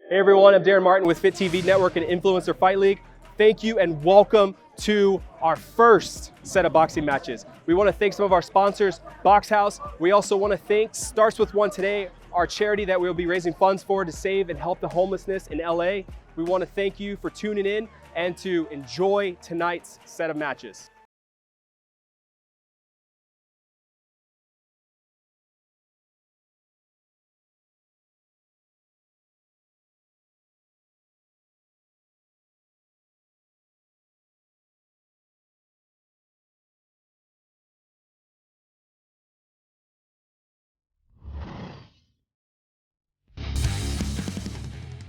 Hey everyone, I'm Darren Martin with Fit TV Network and Influencer Fight League. Thank you and welcome to our first set of boxing matches. We want to thank some of our sponsors, Box House. We also want to thank Starts With One Today, our charity that we'll be raising funds for to save and help the homelessness in LA. We want to thank you for tuning in and to enjoy tonight's set of matches.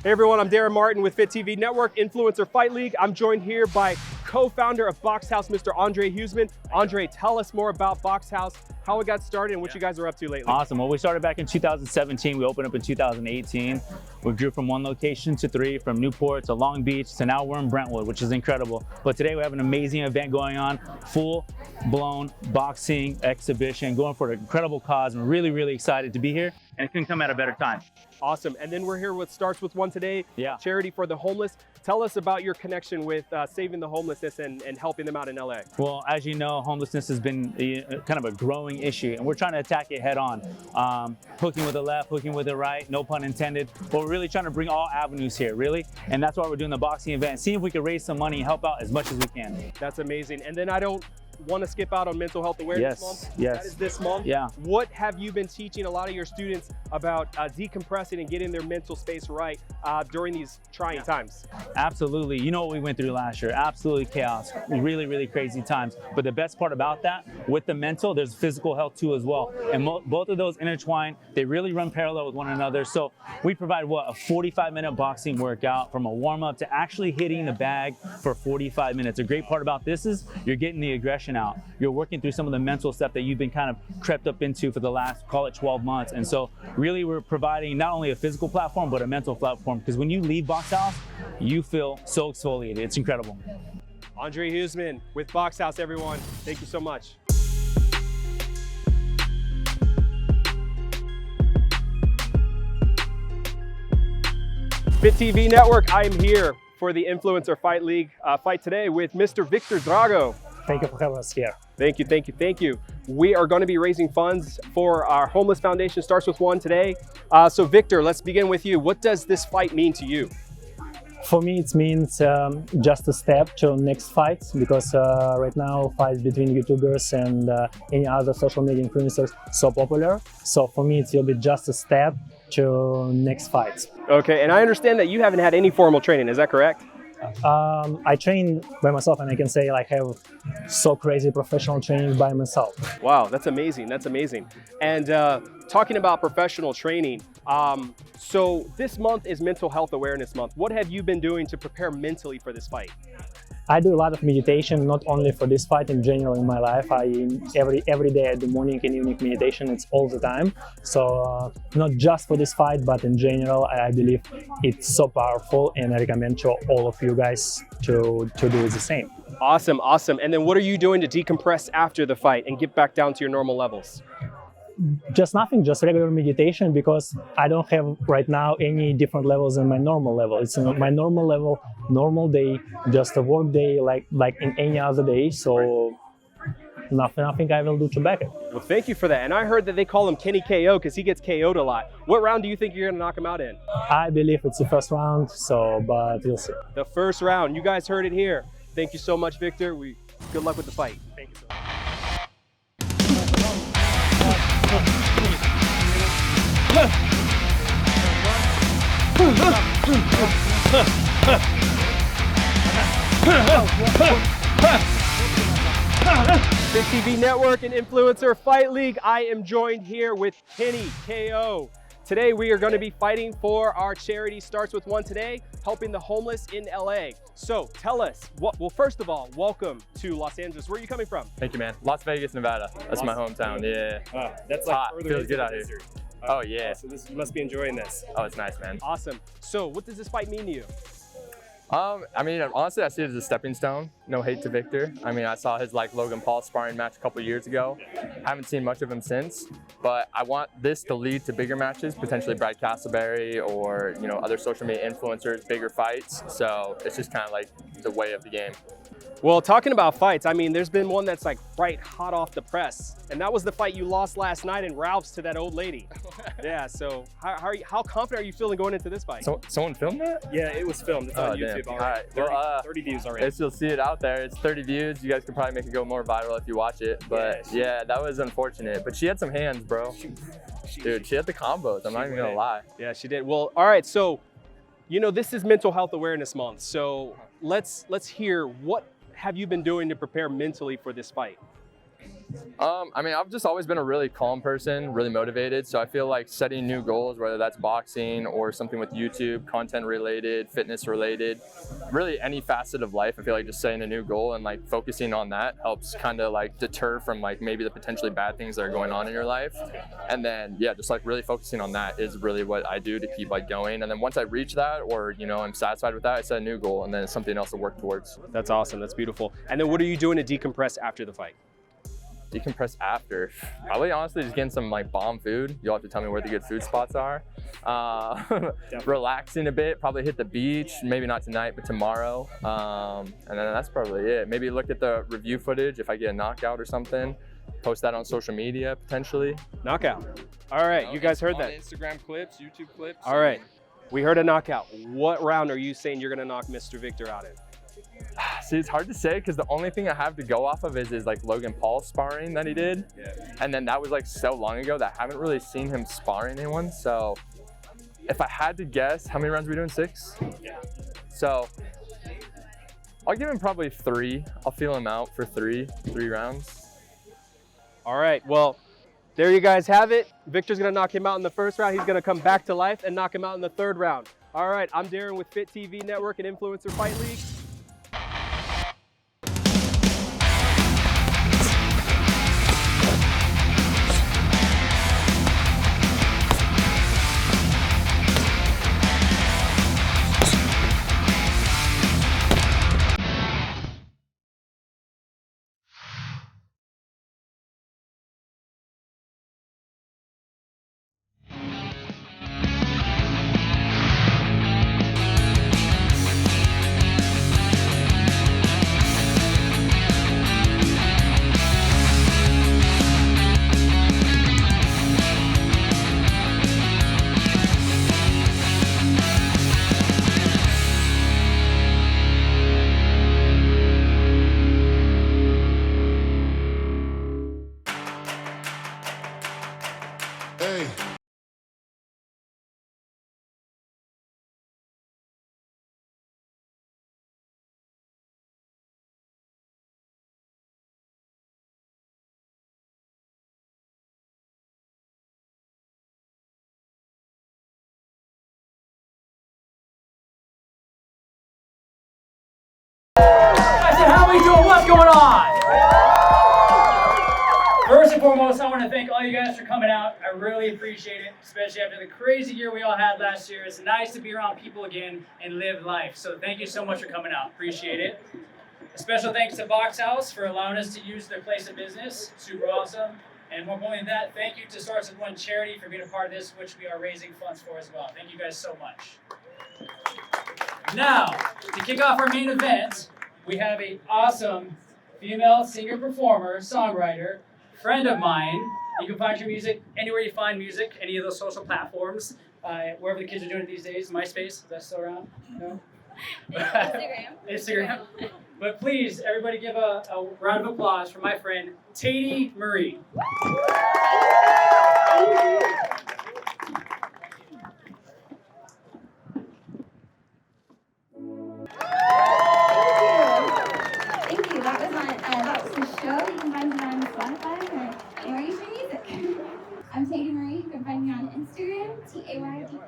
Hey everyone, I'm Darren Martin with Fit TV Network, Influencer Fight League. I'm joined here by co-founder of Box House, Mr. Andre Huseman. Andre, tell us more about Box House, how it got started, and what you guys are up to lately. Awesome. Well, we started back in 2017. We opened up in 2018. We grew from 1 location to 3, from Newport to Long Beach to now we're in Brentwood, which is incredible. But today we have an amazing event going on, full-blown boxing exhibition, going for an incredible cause. I'm really, really excited to be here, and it couldn't come at a better time. Awesome. And then we're here with Starts With One Today, charity for the homeless. Tell us about your connection with saving the homelessness and helping them out in LA. Well, as you know, homelessness has been kind of a growing issue, and we're trying to attack it head on. Hooking with the left, hooking with the right, no pun intended. But we're really trying to bring all avenues here, really. And that's why we're doing the boxing event, seeing if we can raise some money and help out as much as we can. That's amazing. And then I don't want to skip out on Mental Health Awareness Month. Yes. That is this month. Yeah. What have you been teaching a lot of your students about decompressing and getting their mental space right during these trying times? Absolutely. You know what we went through last year. Absolutely chaos. Really, really crazy times. But the best part about that, with the mental, there's physical health too as well. And both of those intertwine. They really run parallel with one another. So we provide a 45-minute boxing workout from a warm-up to actually hitting the bag for 45 minutes. The great part about this is you're getting the aggression out. You're working through some of the mental stuff that you've been kind of crept up into for the last, call it 12 months. And so really we're providing not only a physical platform, but a mental platform. Because when you leave Box House, you feel so exfoliated. It's incredible. Andre Huseman with Box House, everyone. Thank you so much. Fit TV Network, I am here for the Influencer Fight League fight today with Mr. Viktor Drago. Thank you for having us here. Thank you, thank you, thank you. We are going to be raising funds for our homeless foundation, Starts With One today. So Viktor, let's begin with you. What does this fight mean to you? For me, it means just a step to next fights, because right now fights between YouTubers and any other social media influencers so popular. So for me, it will be just a step to next fights. Okay, and I understand that you haven't had any formal training, is that correct? I train by myself, and I can say I have so crazy professional training by myself. Wow, that's amazing. That's amazing. And talking about professional training, so this month is Mental Health Awareness Month. What have you been doing to prepare mentally for this fight? I do a lot of meditation, not only for this fight, in general in my life. Every day I do morning and evening meditation. It's all the time. So not just for this fight, but in general, I believe it's so powerful, and I recommend to all of you guys to do the same. Awesome, awesome. And then what are you doing to decompress after the fight and get back down to your normal levels? Just nothing, just regular meditation, because I don't have right now any different levels than my normal level. It's my normal level, normal day, just a work day like in any other day. So nothing I will do to back it. Well, thank you for that. And I heard that they call him Kennyko because he gets KO'd a lot. What round do you think you're going to knock him out in? I believe it's the first round, but we'll see. The first round. You guys heard it here. Thank you so much, Viktor. Good luck with the fight. Thank you so much. Fit TV Network and Influencer Fight League. I am joined here with Kennyko. Today we are going to be fighting for our charity Starts With One Today, helping the homeless in LA. So tell us, well, first of all, welcome to Los Angeles. Where are you coming from? Thank you, man. Las Vegas, Nevada. That's my hometown. Yeah. That's hot. Feels good out here. desert. Oh yeah. So you must be enjoying this. Oh, it's nice, man. Awesome. So what does this fight mean to you? I mean, honestly, I see it as a stepping stone. No hate to Viktor. I mean, I saw his like Logan Paul sparring match a couple years ago. Haven't seen much of him since, but I want this to lead to bigger matches, potentially Brad Castleberry or other social media influencers, bigger fights. So it's just kind of like the way of the game. Well, talking about fights, I mean, there's been one that's like right hot off the press, and that was the fight you lost last night in Ralph's to that old lady. Yeah, so how confident are you feeling going into this fight? So, someone filmed that? Yeah, it was filmed. It's on YouTube damn. already. All right. 30 views already. You'll see it out there. It's 30 views. You guys could probably make it go more viral if you watch it. But yeah, that was unfortunate. But she had some hands, bro. Dude, she had the combos. I'm not even gonna lie. Yeah, she did. Well, all right. So, this is Mental Health Awareness Month. So let's hear, what have you been doing to prepare mentally for this fight? I mean, I've just always been a really calm person, really motivated. So I feel like setting new goals, whether that's boxing or something with YouTube, content related, fitness related, really any facet of life. I feel like just setting a new goal and like focusing on that helps kind of like deter from like maybe the potentially bad things that are going on in your life. And then, yeah, just like really focusing on that is really what I do to keep like going. And then once I reach that, or, I'm satisfied with that, I set a new goal and then it's something else to work towards. That's awesome. That's beautiful. And then what are you doing to decompress after the fight? Decompress after, probably honestly just getting some like bomb food. You'll have to tell me where the good food spots are. Relaxing a bit, probably hit the beach, maybe not tonight but tomorrow, and then that's probably it. Maybe look at the review footage if I get a knockout or something, post that on social media potentially. Knockout. All right, you guys heard that. Instagram clips, YouTube clips. All right, we heard a knockout. What round are you saying you're gonna knock Mr. Viktor out in? See, it's hard to say because the only thing I have to go off of is like Logan Paul sparring that he did. Yeah. And then that was like so long ago that I haven't really seen him sparring anyone. So if I had to guess, how many rounds are we doing? 6? Yeah. So I'll give him probably 3. I'll feel him out for 3 rounds. All right, well, there you guys have it. Viktor's gonna knock him out in the first round. He's gonna come back to life and knock him out in the 3rd round. All right, I'm Darren with Fit TV Network and Influencer Fight League. I said, how are we doing? What's going on? First and foremost, I want to thank all you guys for coming out. I really appreciate it, especially after the crazy year we all had last year. It's nice to be around people again and live life. So thank you so much for coming out. Appreciate it. A special thanks to Box House for allowing us to use their place of business. Super awesome. And more importantly than that, thank you to Starts With One Charity for being a part of this, which we are raising funds for as well. Thank you guys so much. Now, to kick off our main event, we have an awesome female singer-performer, songwriter, friend of mine. You can find your music anywhere you find music, any of those social platforms, wherever the kids are doing it these days. MySpace, is that still around? No? Instagram. Instagram. But please, everybody give a round of applause for my friend, Tatey Marie. Thank you. That was the show. You can find me on Spotify or anywhere you stream music. I'm Tatey Marie. You can find me on Instagram, TAYD.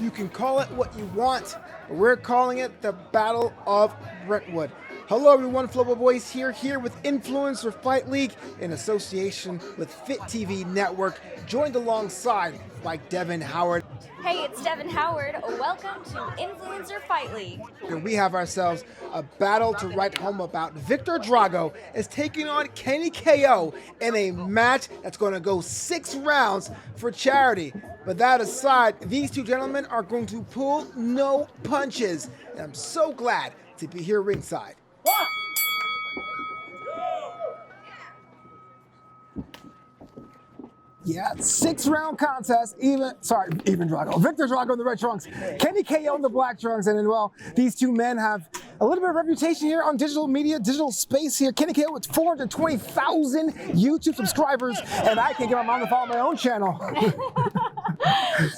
You can call it what you want, but we're calling it the Battle of Brentwood. Hello everyone, Flobo Boys here with Influencer Fight League in association with Fit TV Network, joined alongside by Devin Howard. Hey, it's Devin Howard. Welcome to Influencer Fight League. And we have ourselves a battle to write home about. Viktor Drago is taking on Kennyko in a match that's going to go 6 rounds for charity. But that aside, these two gentlemen are going to pull no punches. And I'm so glad to be here ringside. Yeah, 6-round contest, even Drago. Viktor Drago in the red trunks, Kennyko in the black trunks, and then, well, these two men have a little bit of reputation here on digital media, digital space here. Kennyko with 420,000 YouTube subscribers, and I can't get my mom to follow my own channel.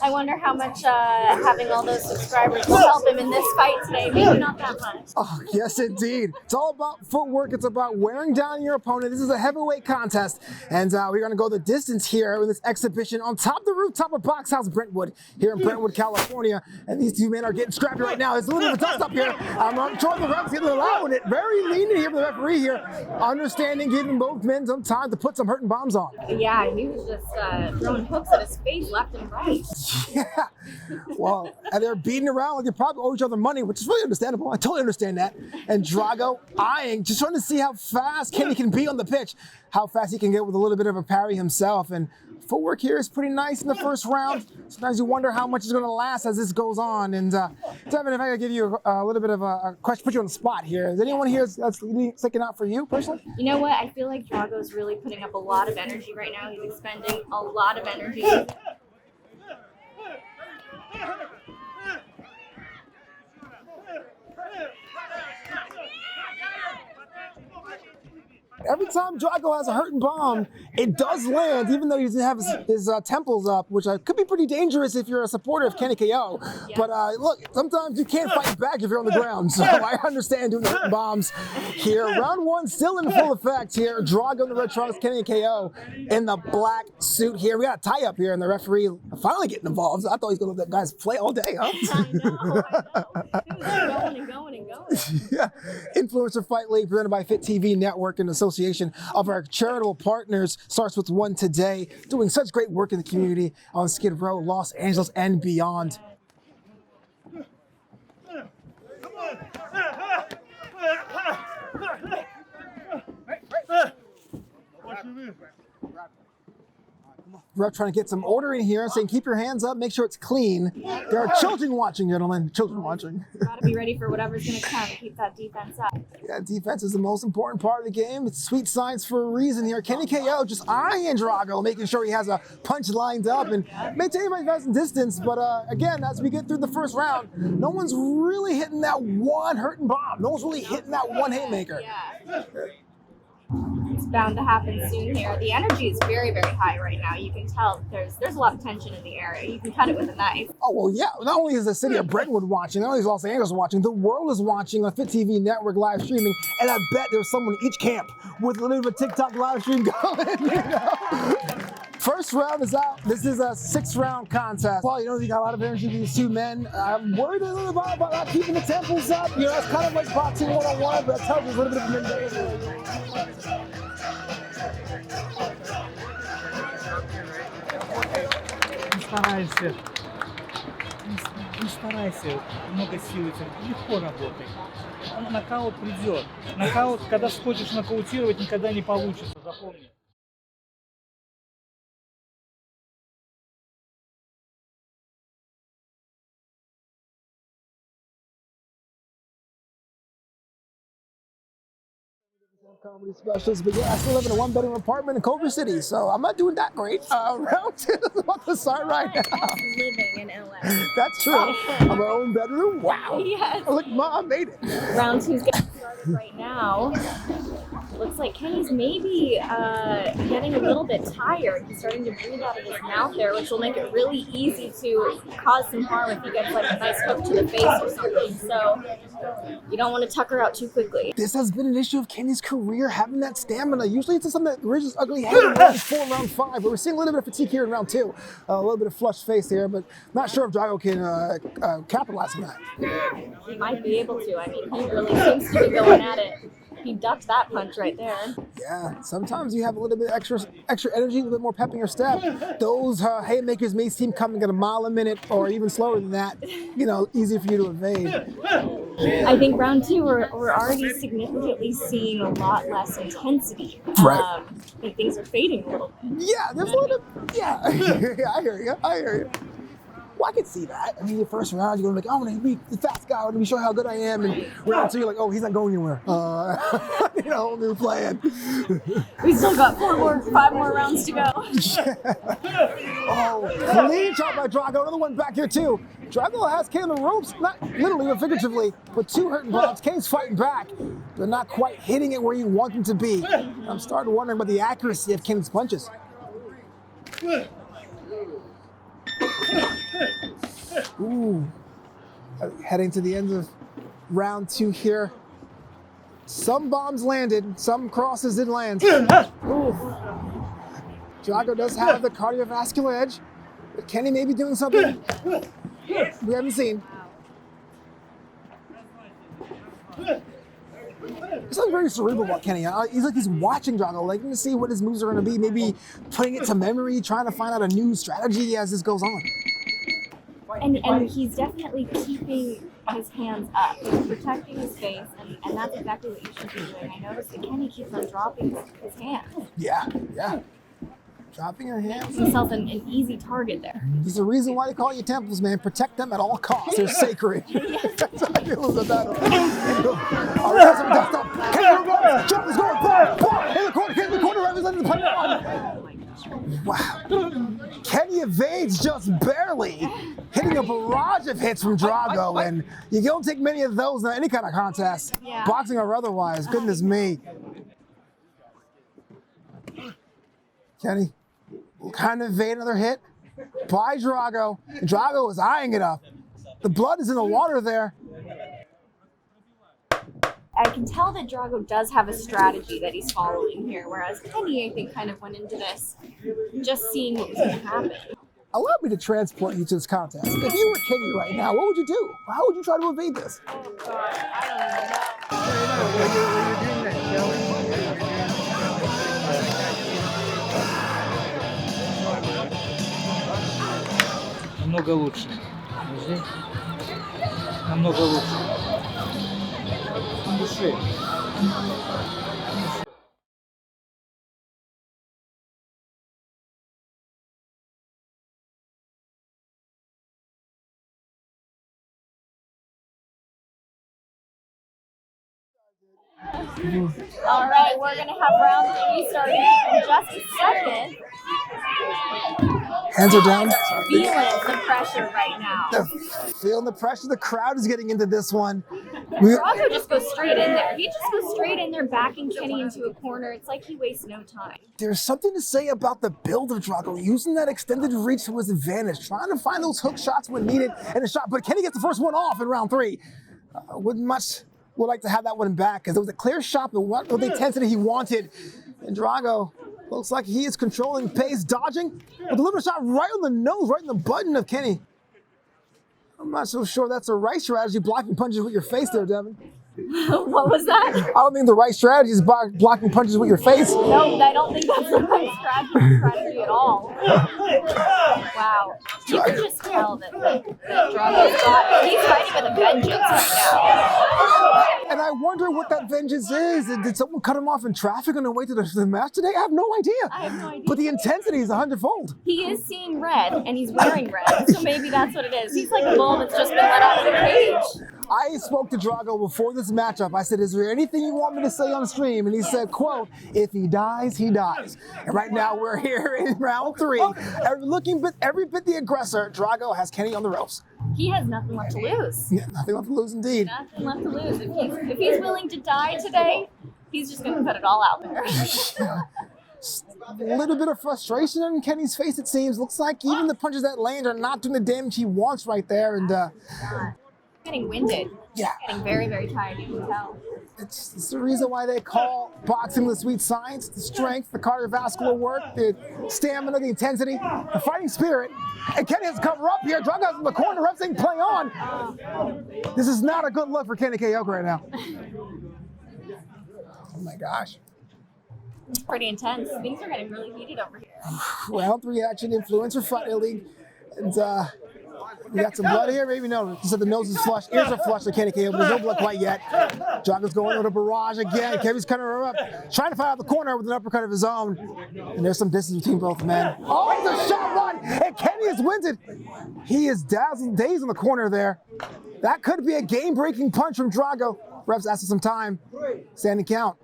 I wonder how much having all those subscribers will help him in this fight today. Maybe not that much. Oh, yes, indeed. It's all about footwork. It's about wearing down your opponent. This is a heavyweight contest, and we're going to go the distance here with this exhibition on top of the rooftop of Box House Brentwood here in Brentwood, California. And these two men are getting scrappy right now. There's a little bit of dust up here. I'm sure the refs getting allowing it. Very lenient here for the referee here. Understanding, giving both men some time to put some hurting bombs on. Yeah, he was just throwing hooks at his face left and right. Yeah. Well, and they're beating around like they probably owe each other money, which is really understandable. I totally understand that. And Drago eyeing, just trying to see how fast Kenny can be on the pitch, how fast he can get with a little bit of a parry himself. And footwork here is pretty nice in the first round. Sometimes you wonder how much is going to last as this goes on. And Devin, if I could give you a little bit of a question, put you on the spot here. Is anyone here that's sticking out for you personally? You know what? I feel like Drago's really putting up a lot of energy right now. He's expending a lot of energy. Every time Drago has a hurting bomb, it does land, even though he doesn't have his temples up, which could be pretty dangerous if you're a supporter of Kennyko. Yeah. But look, sometimes you can't fight back if you're on the ground, so I understand doing the hurting bombs here. Round 1 still in full effect here. Drago in the red trunks, Kennyko in the black suit here. We got a tie-up here, and the referee finally getting involved. I thought he was going to let that guys play all day, huh? I know. He was going and going. Yeah. Influencer Fight League presented by Fit TV Network in association of our charitable partners. Starts with one today, doing such great work in the community on Skid Row, Los Angeles, and beyond. Ref trying to get some order in here, saying keep your hands up, make sure it's clean. There are children watching, gentlemen. Children watching. Gotta be ready for whatever's gonna come. Keep that defense up. Yeah, defense is the most important part of the game. It's sweet science for a reason here. Kennyko just eyeing Drago, making sure he has a punch lined up and maintaining my best distance. But again, as we get through the first round, no one's really hitting that one hurting bomb. No one's really hitting that one haymaker. Yeah. It's bound to happen soon here. The energy is very, very high right now. You can tell there's a lot of tension in the area. You can cut it with a knife. Oh, well, yeah. Not only is the city of Brentwood watching, not only is Los Angeles watching, the world is watching on Fit TV Network live streaming. And I bet there's someone in each camp with a little bit of TikTok live stream going, you know? First round is out. This is a 6-round contest. Well, you know, you got a lot of energy, these two men. I'm worried a little about not keeping the tempos up. You know, it's kind of like boxing 101, but that tells you a little bit of mentality. Не старайся, много силы, легко работай. Нокаут придет. Нокаут, когда хочешь нокаутировать, никогда не получится, запомни. Comedy specials, but yeah, I still live in a 1-bedroom apartment in Culver City, so I'm not doing that great. Round 2 is about to start right now. Living in LA. That's true. I'm my own bedroom. Wow. Yes. Look, Mom made it. Round 2's good. started right now. Looks like Kenny's maybe getting a little bit tired. He's starting to breathe out of his mouth there, which will make it really easy to cause some harm if he gets like a nice hook to the face or something. So you don't want to tucker out too quickly. This has been an issue of Kenny's career, having that stamina. Usually it's something that reaches ugly head in round 4, round 5, but we're seeing a little bit of fatigue here in round 2. A little bit of flushed face here, but not sure if Drago can capitalize on that. He might be able to. I mean, he really seems to be going at it. He ducked that punch right there. Yeah, sometimes you have a little bit extra energy, a little bit more pep in your step. Those haymakers may seem coming at a mile a minute or even slower than that. You know, easy for you to evade. I think round 2, we're already significantly seeing a lot less intensity. Right. I think things are fading a little bit. Yeah, there's a little, yeah. I hear you. Well, I can see that. I mean, your first round, you're going to be like, I want to be the fast guy. I want to be showing how good I am. And round 2, you're like, oh, he's not going anywhere. You know, whole new plan. We still got 5 more rounds to go. Oh, clean shot by Drago. Another one back here, too. Drago has Kenny on the ropes, not literally, but figuratively, with 2 hurting bombs. Kenny's fighting back, but not quite hitting it where you want him to be. I'm starting wondering about the accuracy of Kenny's punches. Ooh. Heading to the end of round 2 here. Some bombs landed, some crosses did land. Ooh. Drago does have the cardiovascular edge, but Kenny may be doing something we haven't seen. There's something very cerebral about Kenny. He's watching Drago, like to see what his moves are going to be, maybe putting it to memory, trying to find out a new strategy as this goes on. And he's definitely keeping his hands up. He's protecting his face, and that's exactly what you should be doing. I noticed that Kenny keeps on dropping his hands. Yeah. Dropping your hands. Gives himself an easy target there. There's a reason why they call you temples, man. Protect them at all costs. They're sacred. That's how I feel about that. All right, some dust up. Kenny, jump is going. In the corner, representing the punch. Wow. Kenny evades just barely, hitting a barrage of hits from Drago, and you don't take many of those in any kind of contest, boxing or otherwise. Goodness me. Kenny kind of evade another hit by Drago. Drago is eyeing it up. The blood is in the water there. I can tell that Drago does have a strategy that he's following here, whereas Kenny, I think, kind of went into this just seeing what was going to happen. Allow me to transport you to this contest. If you were Kenny right now, what would you do? How would you try to evade this? Oh, God, I don't know. Намного лучше. Намного лучше. Дыши. All right, we're going to have round 3 starting in just a second. Hands are down. Feeling the pressure right now. Feeling the pressure. The crowd is getting into this one. Drago just goes straight in there. He just goes straight in there, backing Kenny into a corner. It's like he wastes no time. There's something to say about the build of Drago, using that extended reach to his advantage, trying to find those hook shots when needed and a shot. But Kenny gets the first one off in round 3. Would like to have that one back because it was a clear shot with the intensity he wanted. And Drago looks like he is controlling pace, dodging, with a little shot right on the nose, right in the button of Kenny. I'm not so sure that's the right strategy, blocking punches with your face there, Devin. What was that? I don't think the right strategy is blocking punches with your face. No, I don't think that's the right strategy at all. Wow. You can just tell that Drago's got it. He's fighting with a vengeance right now. And I wonder what that vengeance is. Did someone cut him off in traffic on the way to the match today? I have no idea. But the intensity is 100-fold. He is seeing red, and he's wearing red, so maybe that's what it is. He's like a bull that's just been let out of the cage. I spoke to Drago before this matchup. I said, is there anything you want me to say on stream? And he said, quote, if he dies, he dies. And right now we're here in round 3. Looking every bit the aggressor, Drago has Kenny on the ropes. He has nothing left to lose. Yeah, nothing left to lose indeed. Nothing left to lose. If he's willing to die today, he's just going to put it all out there. A little bit of frustration on Kenny's face, it seems. Looks like even the punches that land are not doing the damage he wants right there. And Getting winded. yeah, Getting very, very tired, you can tell. it's the reason why they call boxing the sweet science, the strength, the cardiovascular work, the stamina, the intensity, the fighting spirit. And Kenny has to cover up here. Drago's in the corner, ref saying play on. This is not a good look for Kennyko right now. Oh my gosh. It's pretty intense. Things are getting really heated over here. Round 3 action, Influencer Fight League. And we got some blood here, maybe no. He said the nose is flushed, ears are flushed with Kennyko, but there's no blood quite yet. Drago's going with a barrage again. Kevin's cutting her up, trying to fight out the corner with an uppercut of his own. And there's some distance between both men. Oh, the shot run! And Kenny is winded. He is dazed in the corner there. That could be a game-breaking punch from Drago. Ref's asking some time. Standing count.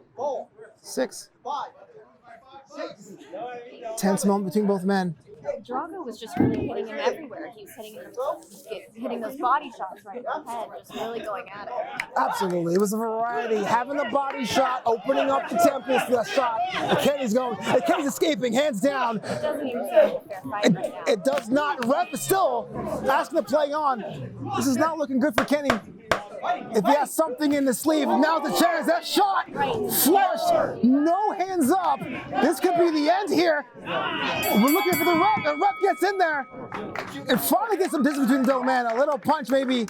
6. Tense moment between both men. Drago was just really hitting him everywhere. He was hitting those body shots right in the head, just really going at it. Absolutely, it was a variety. Having the body shot, opening up the temples for that shot. And Kenny's escaping, hands down. It doesn't even sound like a fair fight right now. It does not. Ref is still asking to play on. This is not looking good for Kenny. If he has something in the sleeve, now's the chance. That shot, flushed, no hands up. This could be the end here. We're looking for the ref. The ref gets in there and finally gets some distance between the two men. A little punch, maybe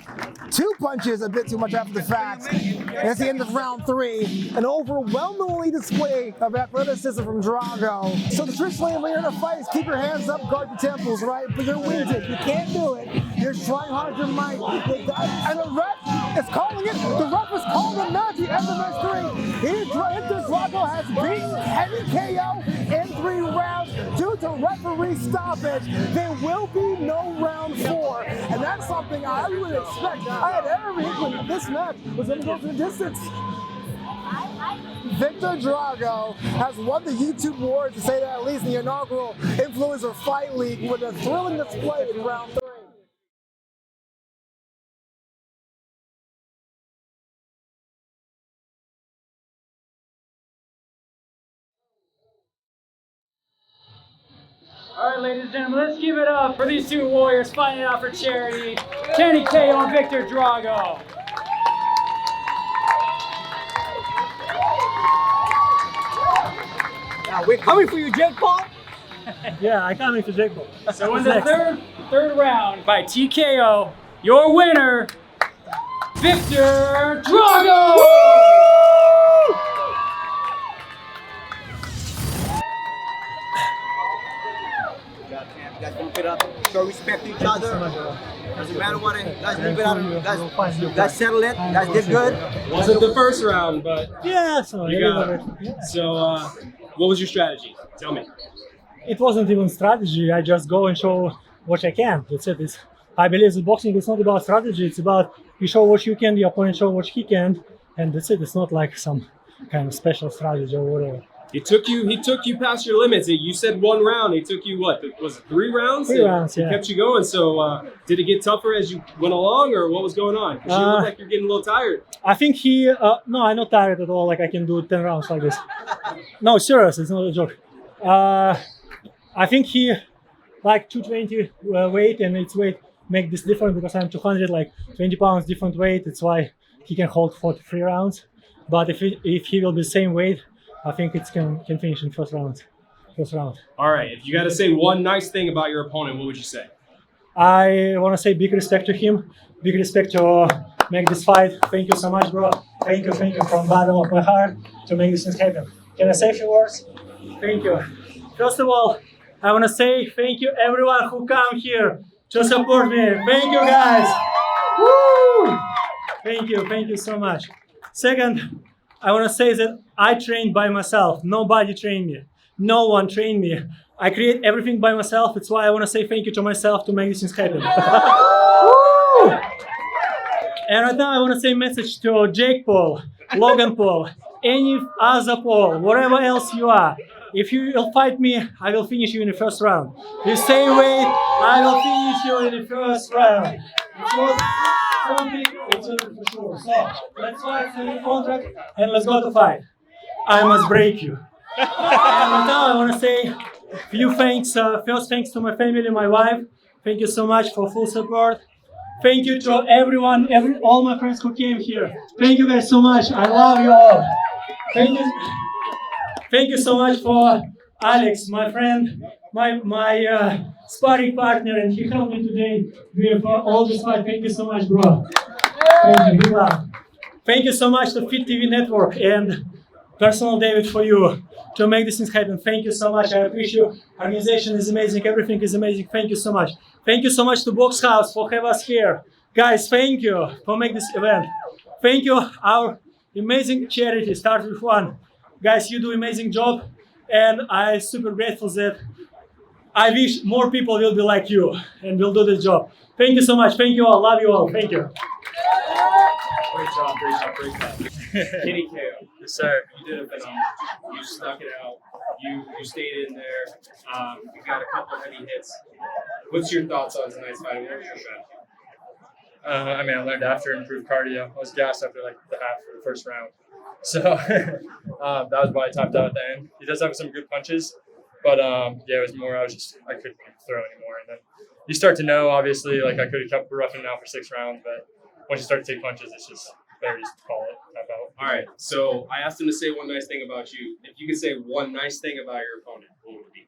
2 punches, a bit too much after the fact. And that's the end of round 3. An overwhelmingly display of athleticism from Drago. So the traditionally when you're in a fight is keep your hands up, guard the temples, right? But you're winded. You can't do it. You're trying hard to might. And the ref is calling it. The ref is calling the match. The end of match 3. Viktor Drago has beaten Kennyko in 3 rounds due to referee stoppage. There will be no round 4. And that's something I would expect. I had every inkling that this match was going to go to the distance. Viktor Drago has won the YouTube Awards, to say that at least, the inaugural Influencer Fight League with a thrilling display in round 3. All right, ladies and gentlemen, let's give it up for these 2 warriors fighting it out for charity, Kennyko and Viktor Drago. Now we're coming for you, Jake Paul. Yeah, I coming to Jake Paul. So in the third round by TKO, your winner, Viktor Drago! You guys move it up, show respect to each other. Doesn't matter what it, guys move it up. You guys settle it, you guys did good. Wasn't the first round, but Yeah, so you got it. So, what was your strategy? Tell me. it wasn't even strategy. I just go and show what I can. That's it. I believe that boxing is not about strategy. It's about you show what you can, the opponent show what he can, and that's it. It's not like some kind of special strategy or whatever. He took you past your limits. You said 1 round. He took you what? Was it 3 rounds? 3 rounds, yeah. He kept you going. So did it get tougher as you went along, or what was going on? 'Cause you look like you're getting a little tired. I think he. No, I'm not tired at all. Like I can do 10 rounds like this. No, serious. It's not a joke. I think he like 220 weight, and its weight make this different because I'm 200, like 20 pounds different weight. That's why he can hold 43 rounds. But if he will be the same weight, I think it can finish in first round. All right. If you got to say one nice thing about your opponent, what would you say? I want to say big respect to him. Big respect to make this fight. Thank you so much, bro. Thank you from the bottom of my heart to make this thing happen. Can I say a few words? Thank you. First of all, I want to say thank you everyone who come here to support me. Thank you guys. Woo! Thank you so much. Second, I want to say that I trained by myself. Nobody trained me. No one trained me. I create everything by myself. That's why I want to say thank you to myself to make these things happen. Woo! And right now I want to say a message to Jake Paul, Logan Paul, any other Paul, whatever else you are. If you will fight me, I will finish you in the first round. The same way, I will finish you in the first round. It was something it's for sure. So let's fight for your contract and let's go to fight. I must break you. And now I want to say a few thanks. First, thanks to my family, my wife. Thank you so much for full support. Thank you to everyone, all my friends who came here. Thank you guys so much. I love you all. Thank you so much for Alex, my friend, my sparring partner, and he helped me today with all this fight. Thank you so much, bro. Thank you. Good luck. Thank you so much to Fit TV Network and Personal David for you to make these things happen. Thank you so much. I appreciate you. Organization is amazing. Everything is amazing. Thank you so much. Thank you so much to Box House for having us here. Guys, thank you for making this event. Thank you, our amazing charity, Start With One. Guys, you do amazing job. And I'm super grateful that I wish more people will be like you and will do this job. Thank you so much. Thank you all. Love you all. Thank you. Great job, great job, great job. Kennyko. Yes, sir. You did a phenomenal job. You stuck it out. You stayed in there. You got a couple heavy hits. What's your thoughts on tonight's fight? What was your strategy? I mean, I learned after improved cardio. I was gassed after like the half of the first round. So that was why I topped out at the end. He does have some good punches, but yeah, it was more I couldn't throw anymore. And then you start to know, obviously, like I could have kept roughing it out for 6 rounds, but once you start to take punches, it's just better just to call it, tap out. All right, so I asked him to say one nice thing about you. If you could say one nice thing about your opponent, what would it be?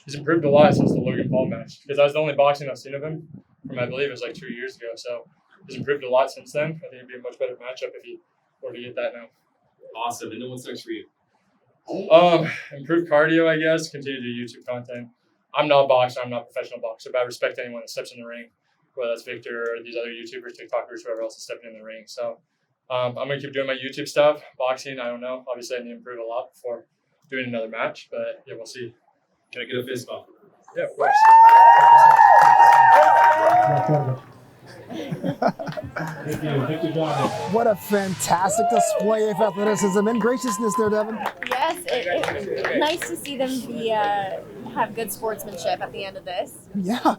He's improved a lot since the Logan Paul match because that was the only boxing I've seen of him from, I believe it was like 2 years ago. So he's improved a lot since then. I think it'd be a much better matchup if he were to get that now. Awesome. And then what's next for you? Improved cardio, I guess. Continue to do YouTube content. I'm not a boxer. I'm not a professional boxer, but I respect anyone that steps in the ring, whether that's Victor or these other YouTubers, TikTokers, whoever else is stepping in the ring. So I'm going to keep doing my YouTube stuff. Boxing, I don't know. Obviously, I need to improve a lot before doing another match, but yeah, we'll see. Can I get a fist bump? Yeah, of course. What a fantastic display of athleticism and graciousness there, Devin. Yes, it's nice to see them be have good sportsmanship at the end of this. Yeah.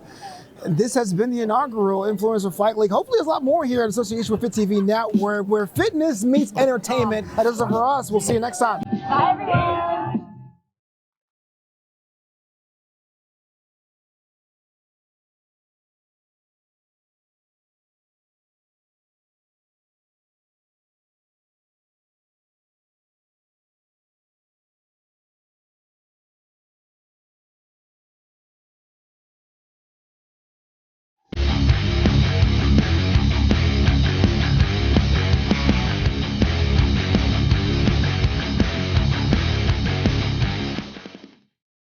This has been the inaugural Influencer Fight League. Hopefully there's a lot more here in association with Fit TV Network, where fitness meets entertainment. That is it for us. We'll see you next time. Bye, everyone.